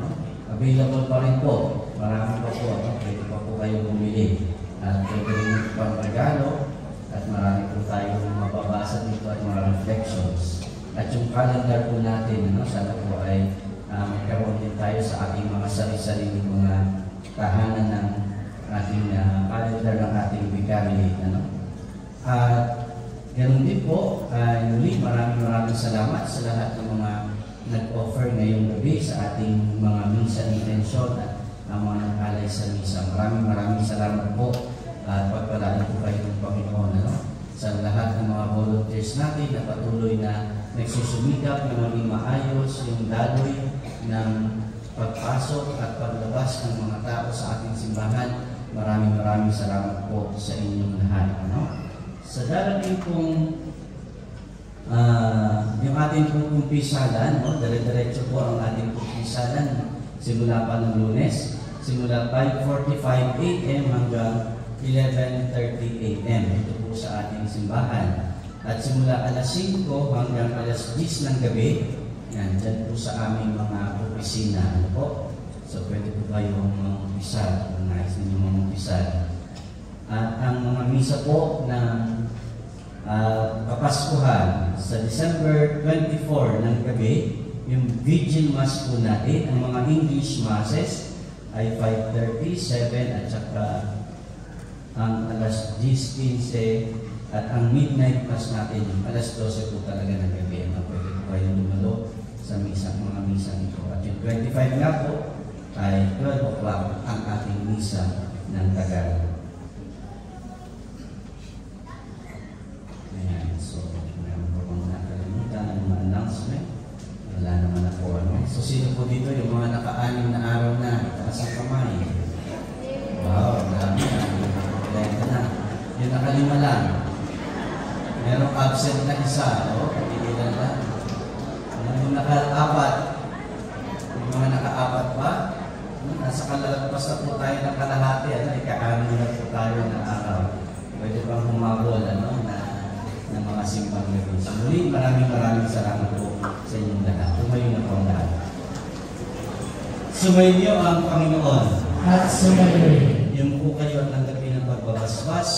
available pa rin po. Marami pa po. Pwede pa po kayo bumili. At pwede rin pang regalo. At marami po tayong mababasa dito at mga reflections. At yung calendar po natin, sana po ay magkaroon din tayo sa ating mga sarili-sariling mga tahanan ng ating calendar ng ating vicariate. At ganun din po, muli maraming salamat sa lahat ng mga nag-offer ngayong gabi sa ating mga misa intention at ang mga nag-alay sa misa. Maraming salamat po at pagpalain po kayo ng Panginoon sa lahat ng mga volunteers natin na patuloy na nagsusumikap na maging maayos yung daloy ng pagpasok at paglabas ng mga tao sa ating simbahan. Maraming salamat po sa inyong lahat. Sa darating pong yung ating kumpisalan, dire-diretso po ang ating kumpisalan simula pa ng Lunes, simula 5:45 a.m. hanggang 11:30 a.m. Ito po sa ating simbahan. At simula alas 5 hanggang alas 10 ng gabi, dyan po sa aming mga opisina. So pwede po kayong mag-umpisal kung nais ninyo mag-umpisal. At ang mga misa po ng Kapaskuhan sa December 24 ng gabi, yung Vigil Mass po natin, ang mga English Masses ay 5:30, 7 at saka ang alas 10:15 at ang Midnight Mass natin yung alas 12 po talaga ng gabi. Pwede po kayo lumalo sa mga misa nito. At yung 25 nga po ay 12 o'clock ang ating misa ng Tagalog. So, meron po kong nakalimutan ng mga announcement. Wala naman So sino po dito yung mga naka-anim na araw na itaas ang kamay? Wow, marami na. Lenta na. Yung nakalima lang. Merong absent na isa. O, pagigilan lang. Yung naka-apat. Yung mga naka-apat ba? Nasa kalalagpas na po tayo ng kalahati. Ika-anim na po tayo ng araw. Pwede bang humabol ng mga simbang gabi. So muli, maraming salamat po sa inyong lahat. Tumayo na po ang lahat. Sumayo ang Panginoon. At sumayo. Yung po kayo at tanggapin ng pagbabasbas,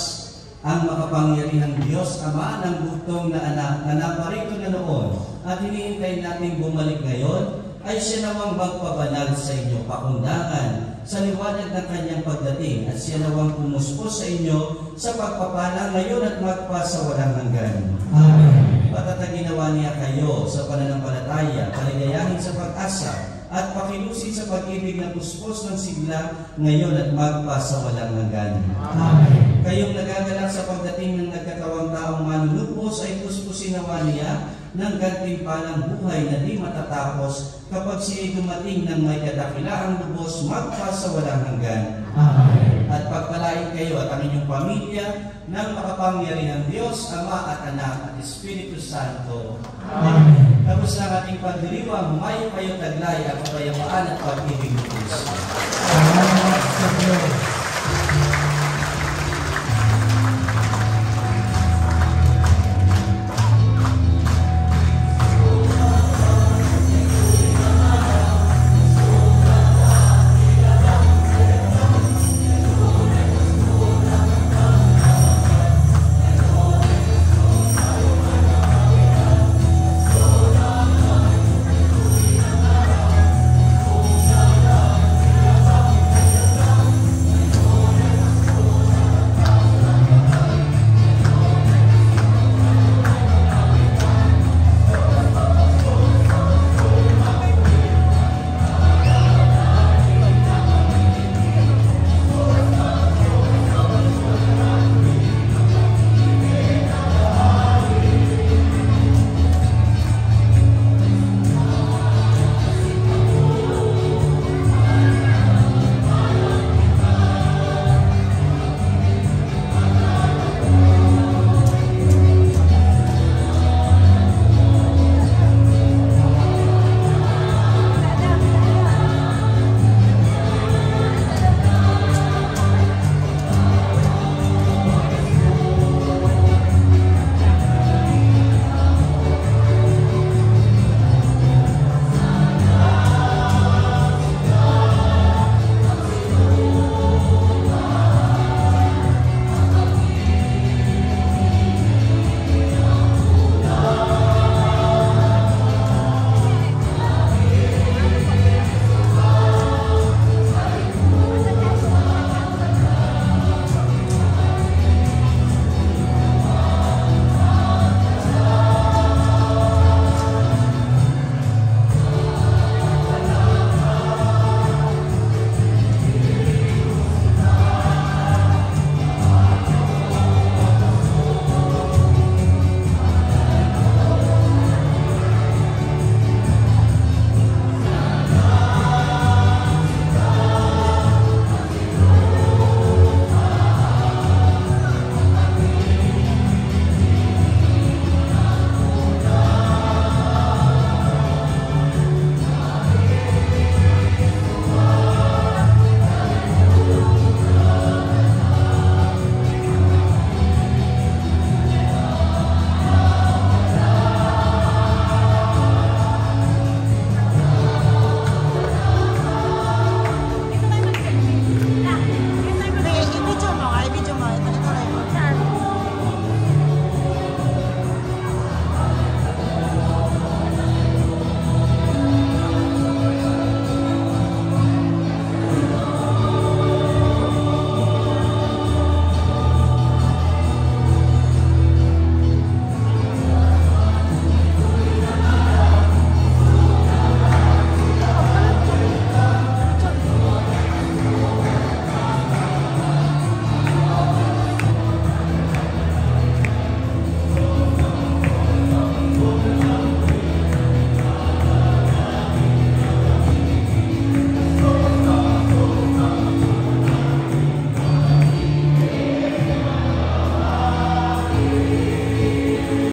ang makapangyarihang Diyos, Ama ng butong na anak na naparito na noon at hinihintay nating bumalik ngayon, ay siya nawang magpabanal sa inyo pakundangan sa liwanag ng kanyang pagdating at siya nawang pumuspos sa inyo sa pagpapala ngayon at magpa sa walang hanggan. Amen. Patatag ginawa niya kayo sa pananampalataya, paligayahin sa pag-asa, at pakilusin sa pag-ibig na puspos ng sigla ngayon at magpa sa walang hanggan. Amen. Kayong nagagalak sa pagdating ng nagkatawang taong manunubos ay puspusin nawa niya ng gantimpalang buhay na di matatapos kapag siya dumating ng may kadakilaang lubos magpa sa walang hanggan. Amen. At pagpalain kayo at ang inyong pamilya ng makapangyarihang Diyos, Ama at Anak at Espiritu Santo. Amen. Tapos ng ating pagdiriwang, humayo kayo taglay at kapayapaan at pag-ibig ng Kristo. Salamat sa Diyos.